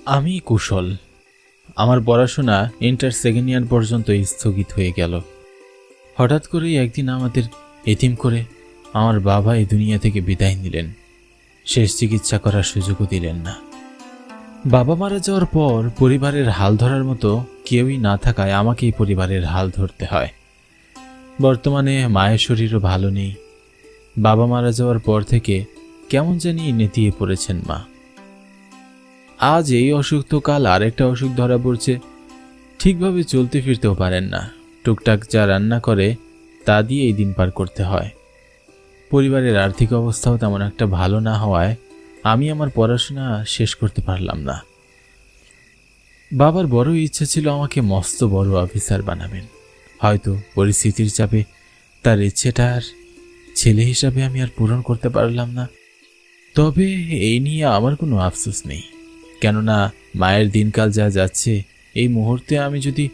আমি কুশল। আমার পড়াশোনা ইন্টার সেকেন্ড ইয়ার পর্যন্ত স্থগিত হয়ে গেল। হঠাৎ করেই একদিন আমাদের এতিম করে আমার বাবা এই দুনিয়া থেকে বিদায় নিলেন। শেষ চিকিৎসা করার সুযোগও দিলেন না। বাবা মারা যাওয়ার পর পরিবারের হাল ধরার মতো কেউই না থাকায় আমাকেই পরিবারের হাল ধরতে হয়। বর্তমানে মায়ের শরীরও ভালো নেই। বাবা মারা যাওয়ার পর থেকে কেমন জানি নেতিয়ে পড়েছেন মা। আজ এই অসুখ তো কাল আরেকটা অসুখ ধরা পড়ছে। ঠিকভাবে চলতে ফিরতেও পারেন না। টুকটাক যা রান্না করে তা দিয়ে এই দিন পার করতে হয়। পরিবারের আর্থিক অবস্থাও তেমন একটা ভালো না হওয়ায় আমি আমার পড়াশোনা শেষ করতে পারলাম না। বাবার বড় ইচ্ছা ছিল আমাকে মস্ত বড় অফিসার বানাবেন। হয়তো পরিস্থিতির চাপে তার ইচ্ছেটা আর ছেলে হিসাবে আমি আর পূরণ করতে পারলাম না। তবে এই নিয়ে আমার কোনো আফসোস নেই, কেননা মায়ের দিনকাল যা যাচ্ছে, এই মুহূর্তে আমি যদি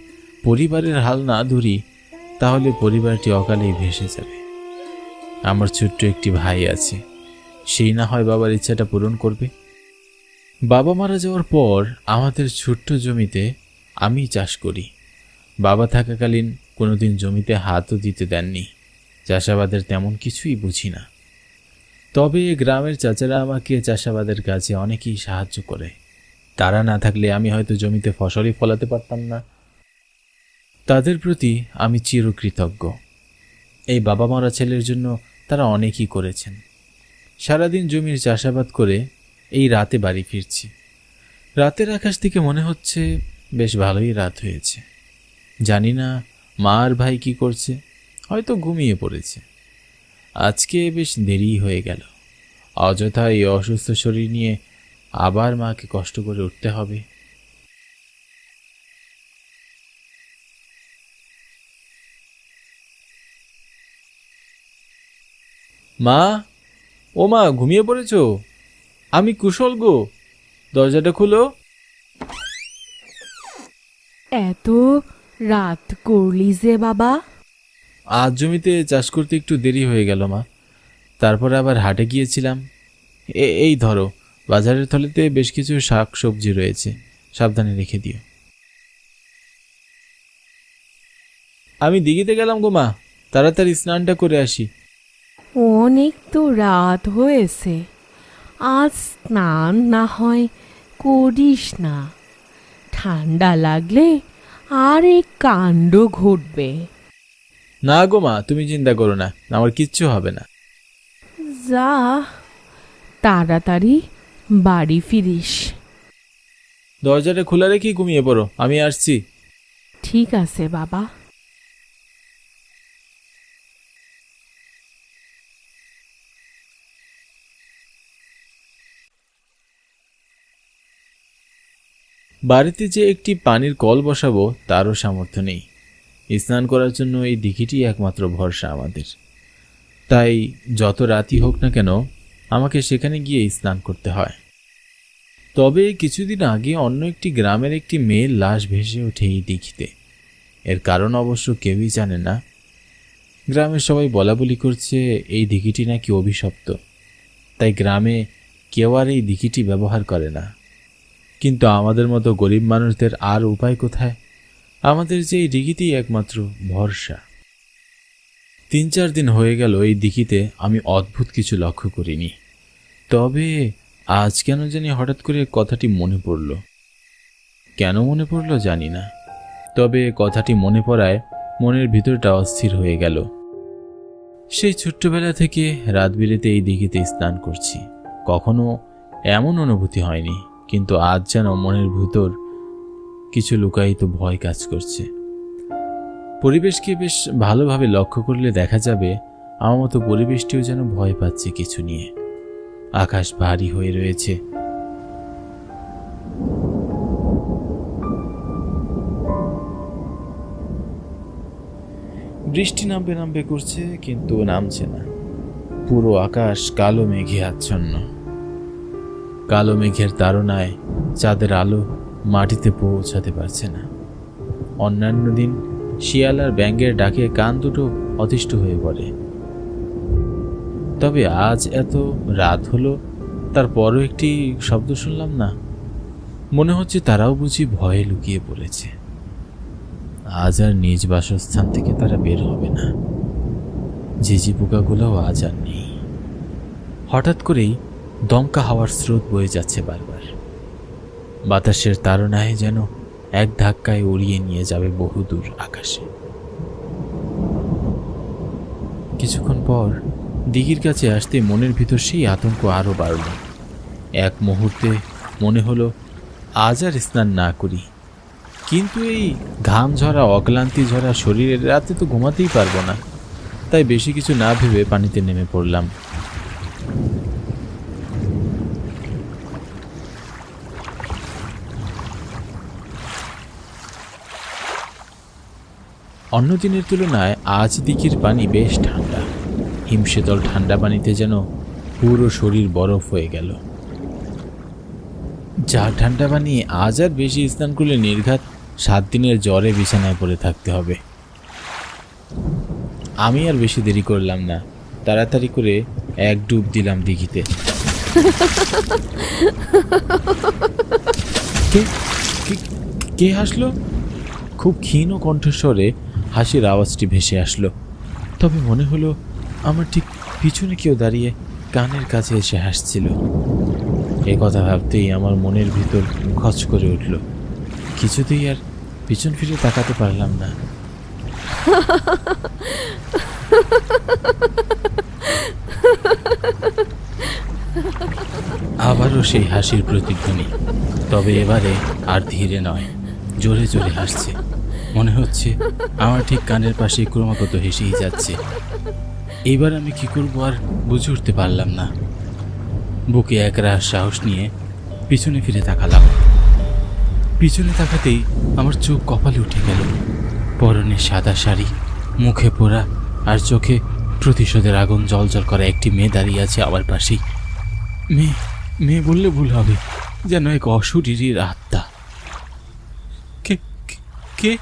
পরিবারের হাল না ধরি তাহলে পরিবারটি অকালেই ভেসে যাবে। আমার ছোট্ট একটি ভাই আছে, সেই না হয় বাবার ইচ্ছাটা পূরণ করবে। বাবা মারা যাওয়ার পর আমাদের ছোট্ট জমিতে আমি চাষ করি। বাবা থাকাকালীন কোনোদিন জমিতে হাতও দিতে দেননি। চাষাবাদের তেমন কিছুই বুঝি না। তবে গ্রামের চাচারা আমাকে চাষাবাদের কাজে অনেকেই সাহায্য করে। তারা না থাকলে আমি হয়তো জমিতে ফসলই ফলাতে পারতাম না। তাদের প্রতি আমি চিরকৃতজ্ঞ। এই বাবা মরা ছেলের জন্য তারা অনেকই করেছেন। সারাদিন জমির চাষাবাদ করে এই রাতে বাড়ি ফিরছি। রাতের আকাশ থেকে মনে হচ্ছে বেশ ভালোই রাত হয়েছে। জানি না মা আর ভাই কি করছে, হয়তো ঘুমিয়ে পড়েছে। আজকে বেশ দেরি হয়ে গেল। অযথা এই অসুস্থ শরীর নিয়ে আবার মাকে কষ্ট করে উঠতে হবে। মা, ও মা, ঘুমিয়ে পড়েছ? আমি কুশল গো, দরজাটা খুলো। এত রাত করলি যে বাবা? আজ জমিতে চাষ করতে একটু দেরি হয়ে গেল মা। তারপরে আবার হাটে গিয়েছিলাম। এই ধরো, বাজারের থলেতে বেশ কিছু শাক সবজি রয়েছে, সাবধানে রেখে দিও। আমি দিঘিতে গেলাম গো মা, তাড়াতাড়ি স্নানটা করে আসি। অনেক তো রাত হয়েছে, আজ স্নান না হয় করিস না। ঠান্ডা লাগলে আর এক কাণ্ড ঘটবে। না গো মা, তুমি চিন্তা করো না, আমার কিচ্ছু হবে না। যা, তাড়াতাড়ি বাড়ি ফিরিস। দরজাটা খোলা রেখে ঘুমিয়ে পড়ো, আমি আসছি। ঠিক আছে বাবা। বাড়িতে যে একটি পানির কল বসাবো তারও সামর্থ্য নেই। স্নান করার জন্য এই দিঘিটি একমাত্র ভরসা আমাদের। তাই যত রাতই হোক না কেন আমাকে সেখানে গিয়ে স্নান করতে হয়। তবে কিছুদিন আগে অন্য একটি গ্রামের একটি মেয়ের লাশ ভেসে ওঠে এই দিঘিতে। এর কারণ অবশ্য কেউই জানে না। গ্রামের সবাই বলাবলি করছে এই দিঘিটি নাকি অভিশপ্ত, তাই গ্রামে কেউ আর এই দিঘিটি ব্যবহার করে না। কিন্তু আমাদের মতো গরিব মানুষদের আর উপায় কোথায়? আমাদের যে এই দিঘিতেই একমাত্র ভরসা। 3-4 দিন হয়ে গেল এই দিঘিতে আমি অদ্ভুত কিছু লক্ষ্য করিনি। তবে আজ কেন জানি হঠাৎ করে কথাটি মনে পড়ল। কেন মনে পড়ল জানি না, তবে কথাটি মনে পড়ায় মনের ভিতরটা অস্থির হয়ে গেল। সেই ছোট্টবেলা থেকে রাত বিরেতে এই দিঘিতে স্নান করছি, কখনো এমন অনুভূতি হয়নি। কিন্তু আজ যেন মনের ভিতর কিছু লুকায়িত ভয় কাজ করছে। পরিবেশকে বেশ ভালোভাবে লক্ষ্য করলে দেখা যাবে আমার মতো পরিবেশটিও যেন ভয় পাচ্ছে কিছু নিয়ে। আকাশ ভারী হয়ে রয়েছে। বৃষ্টি নামবে নামবে করছে, কিন্তু নামছে না। পুরো আকাশ কালো মেঘে আচ্ছন্ন। কালো মেঘের তাড়নায় চাঁদের আলো মাটিতে পৌঁছাতে পারছে না। অন্যান্য দিন শিয়াল আর ব্যাঙের ডাকে কান দুটো অতিষ্ঠ হয়ে পড়ে, তবে আজ এত রাত হলো তারপরও একটি শব্দ শুনলাম না। মনে হচ্ছে তারাও বুঝি ভয়ে লুকিয়ে পড়েছে। আজ আর নিজ বাসস্থান থেকে তারা বের হবে না। ঝিঝি পোকাগুলোও আজ আর নেই। হঠাৎ করেই দমকা হাওয়ার স্রোত বয়ে যাচ্ছে বারবার। বাতাসের তাড়নায় যেন এক ধাক্কায় উড়িয়ে নিয়ে যাবে বহুদূর আকাশে। কিছুক্ষণ পর দিঘির কাছে আসতে মনের ভিতর সেই আতঙ্ক আরও বাড়ল। এক মুহূর্তে মনে হলো আজ আর স্নান না করি, কিন্তু এই ঘাম ঝরা অক্লান্তি ঝরা শরীরের রাতে তো ঘুমাতেই পারবো না। তাই বেশি কিছু না ভেবে পানিতে নেমে পড়লাম। অন্য দিনের তুলনায় আজ দিঘির পানি বেশ ঠান্ডা। হিমশীতল ঠান্ডা পানিতে যেন পুরো শরীর বরফ হয়ে গেল। যা ঠান্ডা পানি, আজ আর বেশি স্নান করলে নির্ঘাত 7 দিনের জ্বরে বিছানায় পড়ে থাকতে হবে। আমি আর বেশি দেরি করলাম না, তাড়াতাড়ি করে এক ডুব দিলাম দিঘিতে। কে হাসলো? খুব ক্ষীণ কণ্ঠস্বরে হাসির আওয়াজটি ভেসে আসলো। তবে মনে হলো আমার ঠিক পিছনে কেউ দাঁড়িয়ে কানের কাছে এসে হাসছিল। এ কথা ভাবতেই আমার মনের ভিতর খচ করে উঠল। কিছুতেই আর পিছন ফিরে তাকাতে পারলাম না। আবারও সেই হাসির প্রতিধ্বনি, তবে এবারে আর ধীরে নয়, জোরে জোরে হাসছে। মনে হচ্ছে আমার ঠিক কানের পাশে ক্রমাগত হেসেই যাচ্ছে। এইবার আমি কি করব আর বুঝে উঠতে পারলাম না। বুকে একরাশ সাহস নিয়ে পিছনে ফিরে তাকালাম। পিছনে তাকাতেই আমার চোখ কপালে উঠে গেল। পরনে সাদা শাড়ি, মুখে পোড়া আর চোখে প্রতিশোধের আগুন জ্বলজ্বল করা একটি মেয়ে দাঁড়িয়ে আছে আমার পাশেই। মেয়ে বললে ভুল হবে, যেন এক অশরীরীর আত্মা। কে?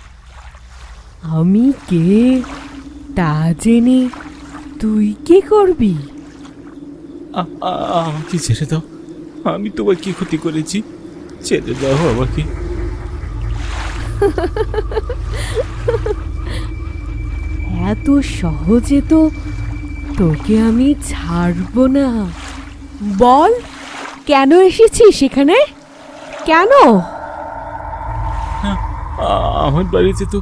আমি কে তা জেনে তুই কি করবি? আমাকে ছেড়ে দাও, আমি তোমার কি ক্ষতি করেছি? ছেড়ে দাও আমাকে। এত সহজে তো তোকে আমি ছাড়বো না। বল, কেন এসেছিস সেখানে? কেন? আমার বাড়িতে তো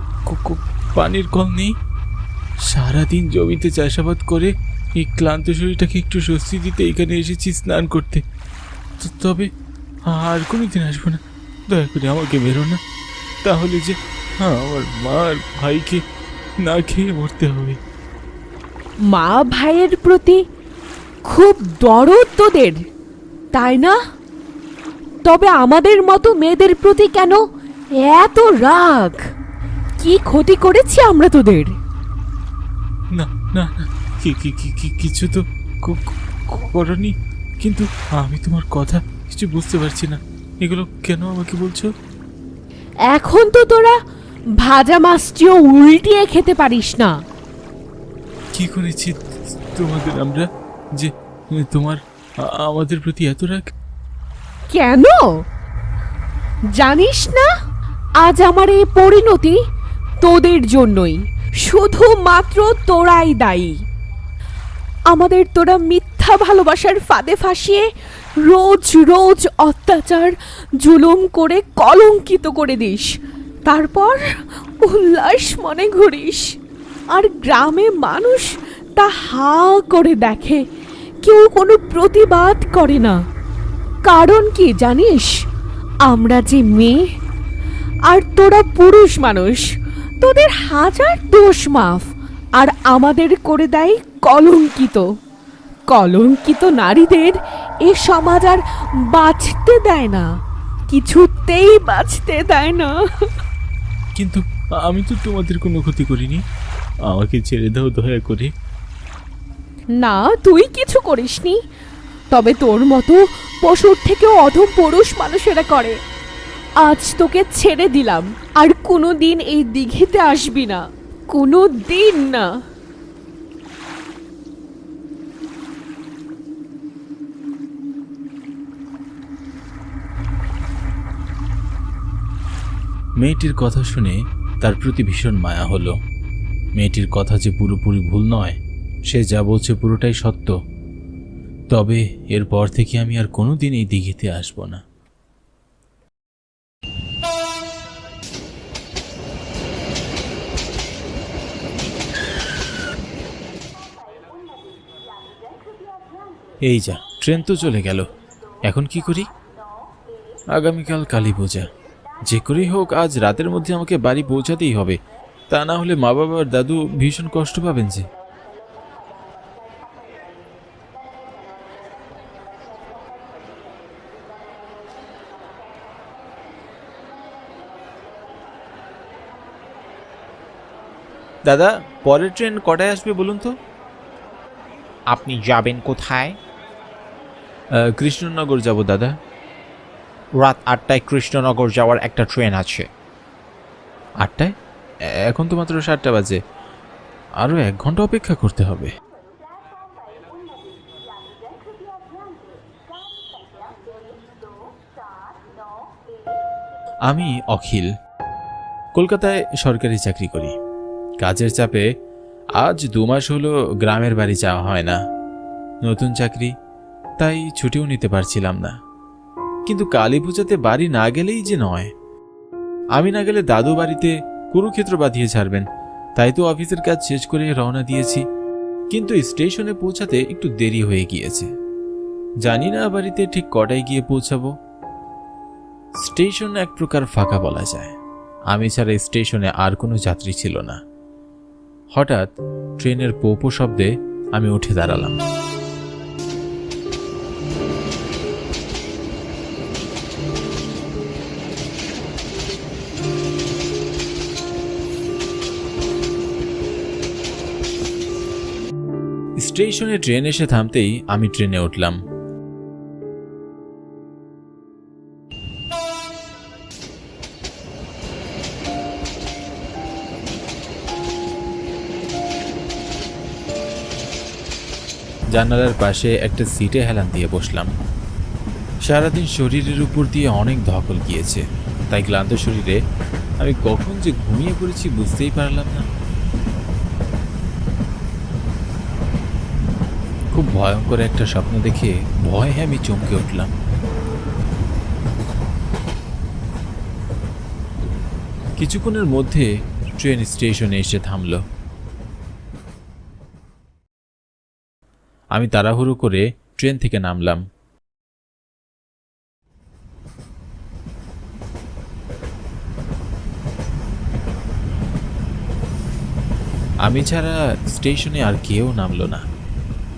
পানির কল নেই। সারাদিন জমিতে চাষাবাদ করে এই ক্লান্ত শরীরটাকে একটু স্বস্তি দিতে এখানে এসেছি স্নান করতে। তবে আর কোনোদিন আসবো না। দয়া করে আমাকে বেরো না, তাহলে যে আমার মা আর ভাইকে না খেয়ে মরতে হবে। মা ভাইয়ের প্রতি খুব দরদ তোদের, তাই না? তবে আমাদের মতো মেয়েদের প্রতি কেন এত রাগ? কি ক্ষতি করেছি আমরা তোদের? না না না, কিছু তো করনি, কিন্তু আমি তোমার কথা কিছু বুঝতে পারছি না। এগুলো কেন আমাকে বলছো? এখন তো তোরা ভাজা মাছটিও উল্টিয়ে খেতে পারিস না। কি করেছি তোমাদের আমরা যে তোমার আমাদের প্রতি এত রাগ? কেন জানিস না? আজ আমার এই পরিণতি তোদের জন্যই, শুধুমাত্র তোরাই দায়ী। আমাদের তোরা মিথ্যা ভালোবাসার ফাঁদে ফাঁসিয়ে রোজ রোজ অত্যাচার জুলুম করে কলঙ্কিত করে দিস, তারপর উল্লাস মনে ঘুরিস। আর গ্রামে মানুষ তা হা করে দেখে, কেউ কোনো প্রতিবাদ করে না। কারণ কি জানিস? আমরা যে মেয়ে আর তোরা পুরুষ মানুষ, তোদের হাজার দোষ মাফ, আর আমাদের করে দেয় কলঙ্কিত। কলঙ্কিত নারীদের এ সমাজ আর বাঁচতে দেয় না, কিছুতেই বাঁচতে দেয় না। কিন্তু আমি তো তোমাদের কোনো ক্ষতি করিনি, আমাকে ছেড়ে দাও দয়া করে। না, তুই কিছু করিসনি, তবে তোর মতো পশুর থেকেও অধম পুরুষ মানুষেরা করে। আজ তোকে ছেড়ে দিলাম, আর কোনো দিন এই দিঘিতে আসবি না, কোনো দিন না। মেয়েটির কথা শুনে তার প্রতি ভীষণ মায়া হলো। মেয়েটির কথা যে পুরোপুরি ভুল নয়, সে যা বলছে পুরোটাই সত্য। তবে এরপর থেকে আমি আর কোনোদিন এই দিঘিতে আসব না। এই যা, ট্রেন তো চলে গেল। এখন কি করি? আগামীকাল কালী পূজা। যে করেই হোক আজ রাতের মধ্যে আমাকে বাড়ি পৌঁছাতেই হবে, তা না হলে মা বাবা আর দাদু ভীষণ কষ্ট পাবেন যে। দাদা, পরের ট্রেন কটায় আসবে বলুন তো? আপনি যাবেন কোথায়? কৃষ্ণনগর যাব দাদা। রাত 8টায় কৃষ্ণনগর যাওয়ার একটা ট্রেন আছে। 8টায়? এখন তো মাত্র 7টা বাজে, আরও 1 ঘন্টা অপেক্ষা করতে হবে। আমি অখিল, কলকাতায় সরকারি চাকরি করি। কাজের চাপে আজ 2 মাস হলো গ্রামের বাড়ি যাওয়া হয় না। নতুন চাকরি, তাই ছুটিও নিতে পারছিলাম না। কিন্তু কালী পূজাতে বাড়ি না গেলেই যে নয়। আমি না গেলে দাদু বাড়িতে কুরুক্ষেত্র বাঁধিয়ে ছাড়বেন, তাই তো অফিসের কাজ শেষ করে রওনা দিয়েছি। কিন্তু স্টেশনে পৌঁছাতে একটু দেরি হয়ে গিয়েছে। জানি না বাড়িতে ঠিক কটায় গিয়ে পৌঁছাবো। স্টেশন এক প্রকার ফাঁকা বলা যায়। আমি ছাড়া স্টেশনে আর কোনো যাত্রী ছিল না। হঠাৎ ট্রেনের পোপো শব্দে আমি উঠে দাঁড়ালাম। স্টেশনে ট্রেন এসে থামতেই আমি ট্রেনে উঠলাম। জানালার পাশে একটা সিটে হেলান দিয়ে বসলাম। সারাদিন শরীরের উপর দিয়ে অনেক ধকল গিয়েছে, তাই ক্লান্ত শরীরে আমি কখন যে ঘুমিয়ে পড়েছি বুঝতেই পারলাম না। খুব ভয়ঙ্কর একটা স্বপ্ন দেখে ভয়ে আমি চমকে উঠলাম। কিছুক্ষণের মধ্যে ট্রেন স্টেশনে এসে থামল। আমি তাড়াহুড়ো করে ট্রেন থেকে নামলাম। আমি ছাড়া স্টেশনে আর কেউ নামলো না।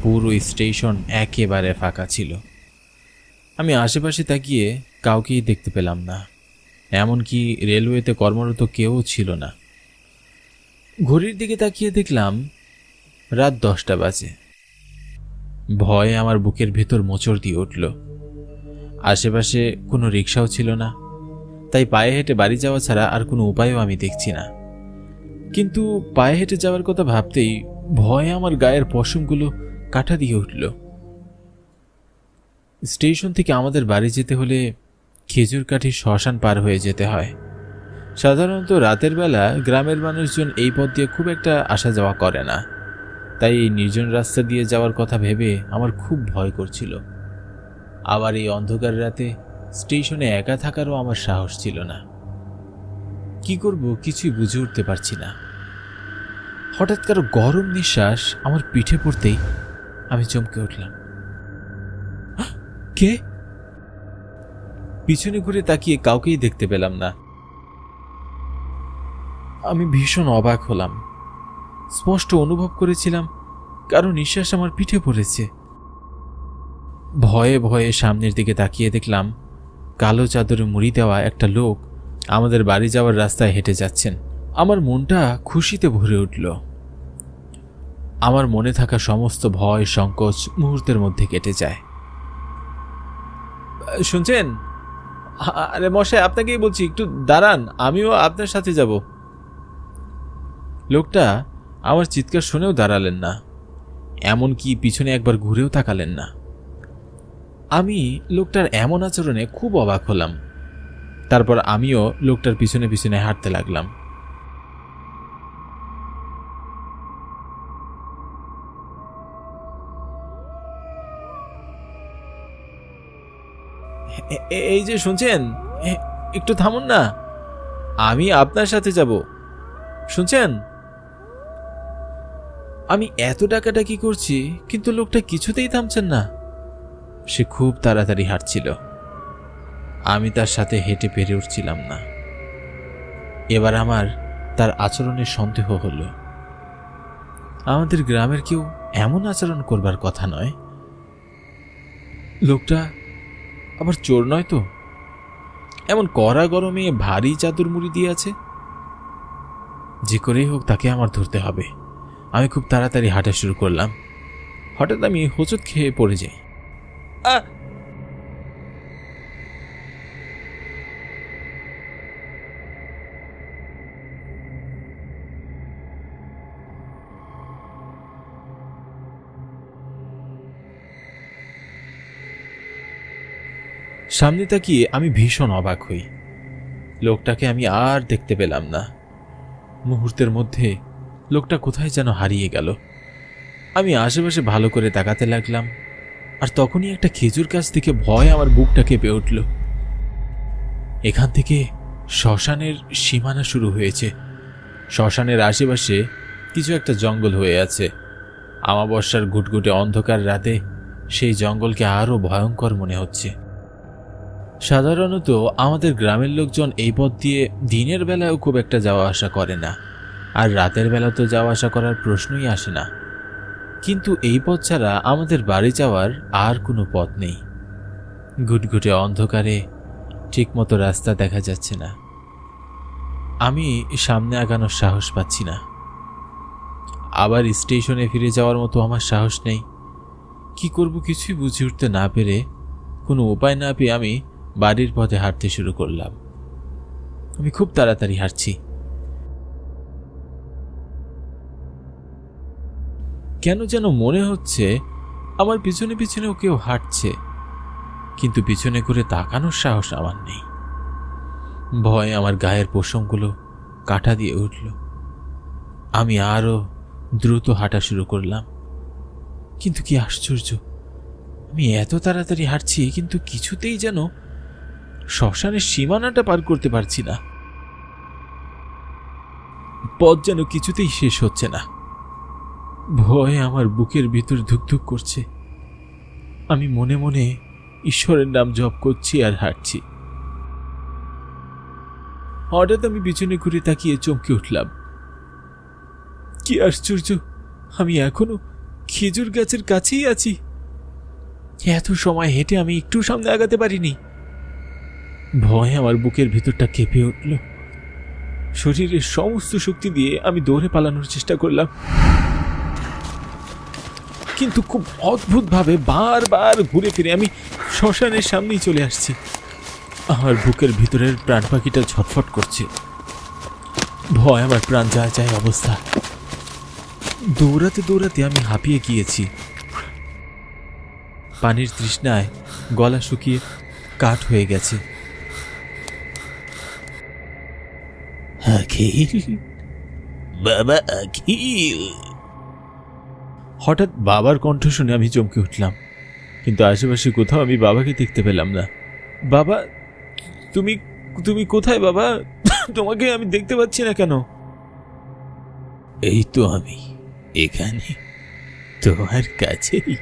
পুরো স্টেশন একেবারে ফাঁকা ছিল। আমি আশেপাশে তাকিয়ে কাউকেই দেখতে পেলাম না, এমনকি রেলওয়েতে কর্মরত কেউ ছিল না। ঘড়ির দিকে তাকিয়ে দেখলাম রাত 10টা বাজে। ভয়ে আমার বুকের ভেতর মোচড় দিয়ে উঠল। আশেপাশে কোনো রিক্সাও ছিল না, তাই পায়ে হেঁটে বাড়ি যাওয়া ছাড়া আর কোনো উপায়ও আমি দেখছি না। কিন্তু পায়ে হেঁটে যাওয়ার কথা ভাবতেই ভয়ে আমার গায়ের পশমগুলো কাটা দিয়ে উঠল। স্টেশন থেকে আমাদের বাড়ি যেতে হলে খেজুরকাঠি শ্মশান পার হয়ে যেতে হয়। সাধারণত রাতের বেলা গ্রামের মানুষজন এই পথ দিয়ে খুব একটা আসা যাওয়া করে না, তাই এই নির্জন রাস্তা দিয়ে যাওয়ার কথা ভেবে আমার খুব ভয় করছিল। আবার এই অন্ধকার রাতে স্টেশনে একা থাকারও আমার সাহস ছিল না। কি করব কিছুই বুঝে উঠতে পারছি না। হঠাৎ কারো গরম নিঃশ্বাস আমার পিঠে পড়তেই আমি চমকে উঠলাম। কে? পিছনে ঘুরে তাকিয়ে কাউকেই দেখতে পেলাম না। আমি ভীষণ অবাক হলাম। স্পষ্ট অনুভব করেছিলাম কারো নিঃশ্বাস আমার পিঠে পড়েছে। ভয়ে ভয়ে সামনের দিকে তাকিয়ে দেখলাম কালো চাদরে মুড়ি দেওয়া একটা লোক আমাদের বাড়ি যাওয়ার রাস্তায় হেঁটে যাচ্ছেন। আমার মনটা খুশিতে ভরে উঠল। আমার মনে থাকা সমস্ত ভয় সংকোচ মুহূর্তের মধ্যে কেটে যায়। শুনছেন? আরে মশাই, আপনাকেই বলছি, একটু দাঁড়ান, আমিও আপনার সাথে যাব। লোকটা আমার চিৎকার শুনেও দাঁড়ালেন না, এমনকি পিছনে একবার ঘুরেও তাকালেন না। আমি লোকটার এমন আচরণে খুব অবাক হলাম। তারপর আমিও লোকটার পিছনে পিছনে হাঁটতে লাগলাম। এই যে শুনছেন, একটু থামুন না, আমি আপনার সাথে যাব, শুনছেন? আমি এত ডাকাডাকি করছি কিন্তু লোকটা কিছুতেই থামছেন না। সে খুব তাড়াতাড়ি হাঁটছিল, আমি তার সাথে হেঁটে পেরে উঠছিলাম না। এবার আমার তার আচরণের সন্দেহ হলো। আমাদের গ্রামের কেউ এমন আচরণ করবার কথা নয়। লোকটা আবার চোর নয় তো? এমন কড়া গরমে ভারী চাদর মুড়ি দিয়ে আছে। যে করেই হোক তাকে আমার ধরতে হবে। আমি খুব তাড়াতাড়ি হাঁটা শুরু করলাম। হঠাৎ আমি হোঁচট খেয়ে পড়ে যাই। সামনে তাকিয়ে আমি ভীষণ অবাক হই। লোকটাকে আমি আর দেখতে পেলাম না। মুহূর্তের মধ্যে লোকটা কোথায় যেন হারিয়ে গেল। আমি আশেপাশে ভালো করে তাকাতে লাগলাম, আর তখনই একটা খেজুর গাছ থেকে ভয় আমার বুকটা কেঁপে উঠল। এখান থেকে শ্মশানের সীমানা শুরু হয়েছে। শ্মশানের আশেপাশে কিছু একটা জঙ্গল হয়ে আছে। আমাবস্যার ঘুটঘুটে অন্ধকার রাতে সেই জঙ্গলকে আরও ভয়ঙ্কর মনে হচ্ছে। সাধারণত আমাদের গ্রামের লোকজন এই পথ দিয়ে দিনের বেলায়ও খুব একটা যাওয়া আসা করে না, আর রাতের বেলা তো যাওয়া আসা করার প্রশ্নই আসে না। কিন্তু এই পথ ছাড়া আমাদের বাড়ি যাওয়ার আর কোনো পথ নেই। ঘুটঘুটে অন্ধকারে ঠিকমতো রাস্তা দেখা যাচ্ছে না। আমি সামনে আগানোর সাহস পাচ্ছি না। আবার স্টেশনে ফিরে যাওয়ার মতো আমার সাহস নেই। কি করব কিছুই বুঝে উঠতে না পেরে, কোনো উপায় না পেয়ে আমি বাড়ির পথে হাঁটতে শুরু করলাম। আমি খুব তাড়াতাড়ি হাঁটছি। কেন যেন মনে হচ্ছে আমার পিছনে পিছনেও কেউ হাঁটছে, কিন্তু পিছনে করে তাকানোর সাহস আমার নেই। ভয়ে আমার গায়ের পশমগুলো কাঁটা দিয়ে উঠল। আমি আরো দ্রুত হাঁটা শুরু করলাম। কিন্তু কি আশ্চর্য, আমি এত তাড়াতাড়ি হাঁটছি কিন্তু কিছুতেই যেন শ্মশানের সীমানাটা পার করতে পারছি না। পথ যেন কিছুতেই শেষ হচ্ছে না। ভয়ে আমার বুকের ভিতর ধুকধুক করছে। আমি মনে মনে ঈশ্বরের নাম জপ করছি আর হাঁটছি। হঠাৎ আমি পিছনে ঘুরে তাকিয়ে চমকে উঠলাম। কি আশ্চর্য, আমি এখনো খেজুর গাছের কাছেই আছি। এত সময় হেঁটে আমি একটু সামনে আগাতে পারিনি। ভয়ে আমার বুকের ভিতরটা কেঁপে উঠল। শরীরের সমস্ত শক্তি দিয়ে আমি দৌড়ে পালানোর চেষ্টা করলাম, কিন্তু খুব অদ্ভুতভাবে বারবার ঘুরে ফিরে আমি শ্মশানের সামনেই চলে আসছি। আমার বুকের ভিতরের প্রাণ পাখিটা ছটফট করছে। ভয় আমার প্রাণ যায় যায় অবস্থা। দৌড়াতে দৌড়াতে আমি হাঁপিয়ে গিয়েছি। পানির তৃষ্ণায় গলা শুকিয়ে কাঠ হয়ে গেছে। আখিল, বাবা আখিল। হঠাৎ বাবার কণ্ঠ শুনে আমি চমকে উঠলাম, কিন্তু আশেপাশে কোথাও আমি বাবাকে দেখতে পেলাম না। বাবা, তুমি তুমি কোথায় বাবা? তোমাকে আমি দেখতে পাচ্ছি না কেন? এই তো আমি এখানে, তোমার কাছেই।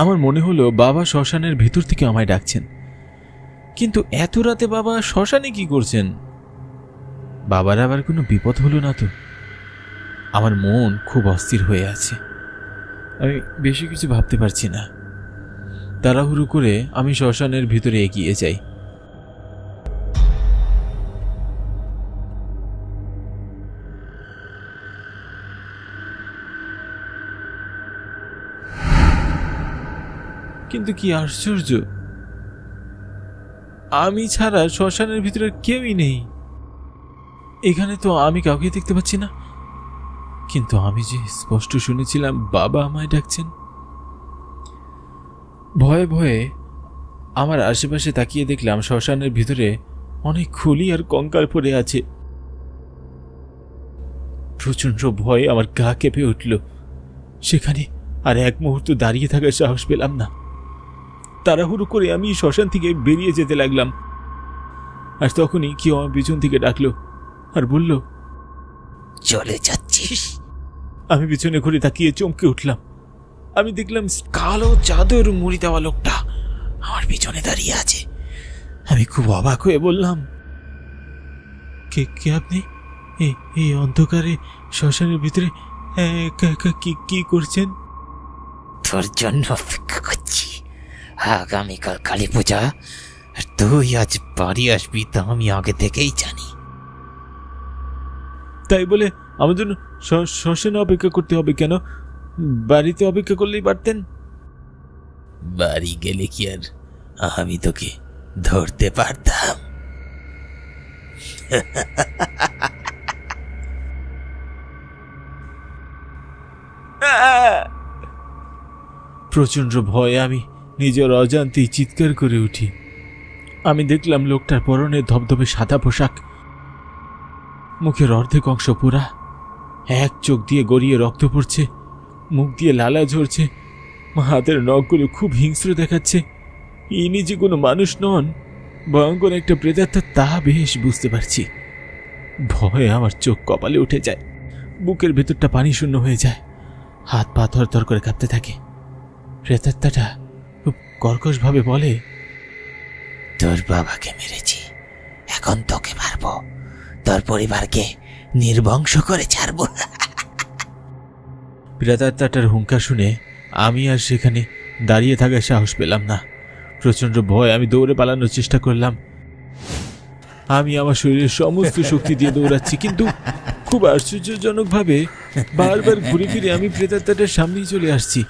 আমার মনে হলো বাবা শ্মশানের ভেতর থেকে আমায় ডাকছেন। কিন্তু এত রাতে বাবা শ্মশানে কি করছেন? বাবার আবার কোনো বিপদ হলো না তো? আমার মন খুব অস্থির হয়ে আছে। আমি বেশি কিছু ভাবতে পারছি না। তাড়াহুড়ো করে আমি শ্মশানের ভিতরে এগিয়ে যাই। কিন্তু কি আশ্চর্য, আমি ছাড়া শ্মশানের ভিতরে কেউই নেই। এখানে তো আমি কাউকে দেখতে পাচ্ছি না, কিন্তু আমি যে স্পষ্ট শুনেছিলাম বাবা আমায় ডাকছেন। ভয়ে ভয়ে আমার আশেপাশে তাকিয়ে দেখলাম শ্মশানের ভিতরে অনেক খুলি আর কঙ্কাল পড়ে আছে। প্রচণ্ড ভয়ে আমার গা কেঁপে উঠল। সেখানে আর এক মুহূর্ত দাঁড়িয়ে থাকার সাহস পেলাম না। তাড়াহুড়ো করে আমি শ্মশান থেকে বেরিয়ে যেতে লাগলাম। আর তখনই কেউ আমার পিছন থেকে ডাকলো আর বলল, চলে যাচ্ছিস? আমি পিছনে ঘুরে তাকিয়ে চমকে উঠলাম। আমি দেখলাম কালো চাদর মুড়ি দেওয়া লোকটা আমার পিছনে দাঁড়িয়ে আছে। আমি খুব অবাক হয়ে বললাম, কে কে আপনি? এই অন্ধকারে শ্মশানের ভিতরে একা একা কি করছেন? তোর জন্য অপেক্ষা করছি। আগামীকাল কালী পূজা, আর তুই আজ বাড়ি আসবি তা আমি আগে থেকেই জানি। তাই বলে আমার জন্য শ্মশানে অপেক্ষা করতে হবে কেন? বাড়িতে অপেক্ষা করলেই পারতেন। বাড়ি গেলে কি আর আমি তোকে ধরতে পারতাম? প্রচণ্ড ভয়ে আমি নিজের অজান্তেই চিৎকার করে উঠি। আমি দেখলাম লোকটার পরনে ধবধবে সাদা পোশাক, মুখের অর্ধেক অংশ পুরা, এক চোখ দিয়ে গড়িয়ে রক্ত পড়ছে, মুখ দিয়ে লালা ঝরছে, হাতের নখগুলো খুব হিংস্র দেখাচ্ছে। ইনি যে কোনো মানুষ নন, ভয়ঙ্কর একটা প্রেতাত্মা তা বেশ বুঝতে পারছি। ভয়ে আমার চোখ কপালে উঠে যায়, বুকের ভেতরটা পানি শূন্য হয়ে যায়, হাত পা থরথর করে কাঁপতে থাকে। প্রেতাত্মাটা খুব কর্কশভাবে বলে, তোর বাবাকে মেরেছি, এখন তোকে মারবো, তোর পরিবারকে নির্বংশ করে ছাড়বো। প্রেতাত্মাটার হুঙ্কার শুনে আমি আর সেখানে দাঁড়িয়ে থাকার সাহস পেলাম না। প্রচণ্ড ভয় আমি দৌড়ে পালানোর চেষ্টা করলাম। আমি আমার শরীরের সমস্ত শক্তি দিয়ে দৌড়াচ্ছি, কিন্তু খুব আশ্চর্যজনকভাবে বারবার ঘুরে ফিরে আমি প্রেতাত্মাটার সামনেই চলে আসছি।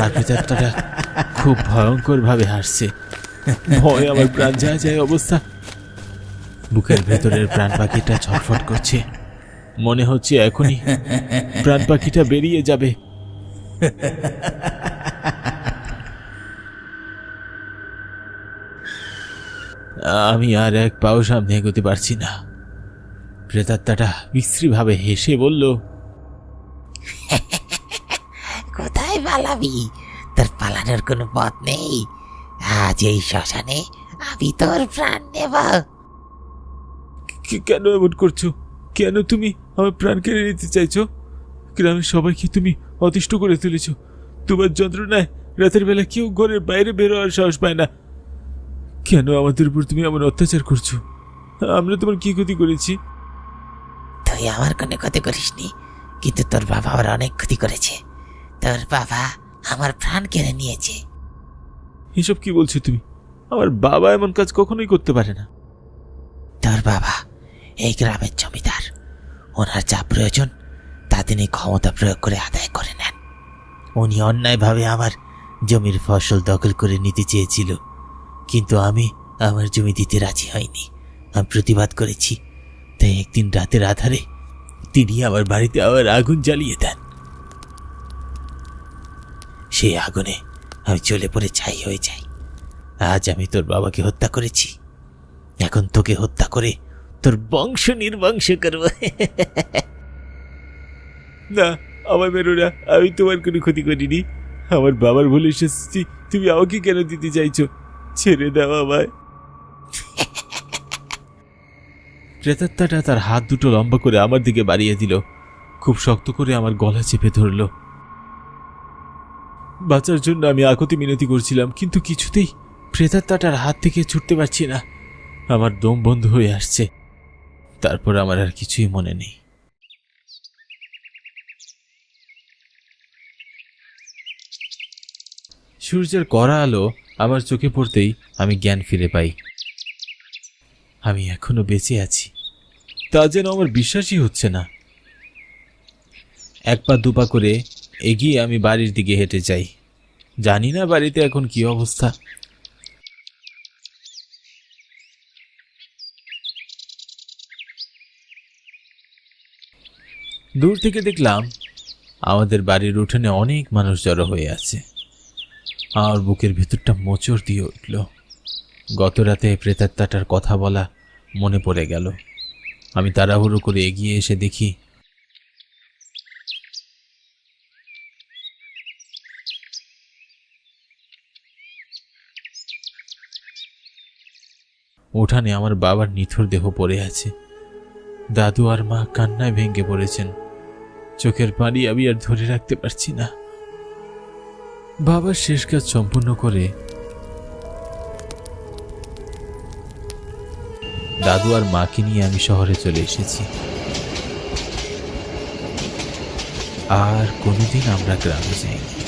আর প্রেতাত্মাটা খুব ভয়ঙ্কর ভাবে হাসছে। ভয় আমার প্রাণ যায় যায় অবস্থা। বুকের ভেতরের প্রাণ পাখিটা ছটফট করছে, মনে হচ্ছে এখনই প্রাণ পাখিটা বেরিয়ে যাবে। আমি আর এক পাও সামনে এগোতে পারছি না। প্রেতাত্মাটা বিশ্রীভাবে হেসে বলল, কোথায় পালাবি? তোর পালানোর কোনো পথ নেই। আজ এই শ্মশানে আমি তোর প্রাণ নেব। কেন এমন করছো? কেন তুমি আমার প্রাণ কেড়ে নিতে চাইছো? গ্রামের সবাইকে তুমি অতিষ্ঠ করে তুলেছ। তোমার যন্ত্রণায় রাতের বেলা কেউ ঘরের বাইরে বের হওয়ার সাহস পায় না। কেন আমাদের উপর তুমি এমন অত্যাচার করছো? আমরা তোমার কি ক্ষতি করেছি? তুই আমার কোনো ক্ষতি করিসনি, কিন্তু তোর বাবা আমার অনেক ক্ষতি করেছে। তোর বাবা আমার প্রাণ কেড়ে নিয়েছে। এসব কি বলছো তুমি? আমার বাবা এমন কাজ কখনোই করতে পারে না। তোর বাবা এই গ্রামের জমিদার, ওনার যা প্রয়োজন তা তিনি ক্ষমতা প্রয়োগ করে আদায় করে নেন। উনি অন্যায়ভাবে আমার জমির ফসল দখল করে নিতে চেয়েছিল, কিন্তু আমি আমার জমি দিতে রাজি হয়নি। আমি প্রতিবাদ করেছি, তাই একদিন রাতের আধারে তিনি আমার বাড়িতে আবার আগুন জ্বালিয়ে দেন। সেই আগুনে আমি জ্বলে পড়ে ছাই হয়ে যাই। আজ আমি তোর বাবাকে হত্যা করেছি, এখন তোকে হত্যা করে তোর বংশ নির্বংশ করব। না, আমার মেরো না, আমি তোমার কোনো ক্ষতি করিনি। আমার বাবার ভুলে এসেছি, তুমি আমাকে কেন দিতে চাইছো? ছেড়ে দাও আমায়। প্রেতাত্মাটা তার হাত দুটো লম্বা করে আমার দিকে বাড়িয়ে দিল, খুব শক্ত করে আমার গলা চেপে ধরল। বাঁচার জন্য আমি আকুতি মিনতি করছিলাম, কিন্তু কিছুতেই প্রেতাত্মাটার হাত থেকে ছুটতে পারছি না। আমার দম বন্ধ হয়ে আসছে। তারপর আমার আর কিছুই মনে নেই। সূর্যের কড়া আলো আমার চোখে পড়তেই আমি জ্ঞান ফিরে পাই। আমি এখনো বেঁচে আছি, তা যেন আমার বিশ্বাসই হচ্ছে না। এক পা দুপা করে এগিয়ে আমি বাড়ির দিকে হেঁটে যাই। জানি না বাড়িতে এখন কি অবস্থা। দূর থেকে দেখলাম আমাদের বাড়ির উঠোনে অনেক মানুষ জড়ো হয়ে আছে। আমার বুকের ভেতরটা মোচড় দিয়ে উঠল। গত রাতে প্রেতাত্মাটার কথা বলা মনে পড়ে গেল। আমি তাড়াহুড়ো করে এগিয়ে এসে দেখি উঠানে আমার বাবার নিথর দেহ পড়ে আছে। দাদু আর মা কান্নায় ভেঙে পড়েছেন। চোখের পানি আমি আর ধরে রাখতে পারছি না। বাবার শেষ কাজ সম্পূর্ণ করে দাদু আর মাকে নিয়ে আমি শহরে চলে এসেছি। আর কোনোদিন আমরা গ্রামে যাইনি।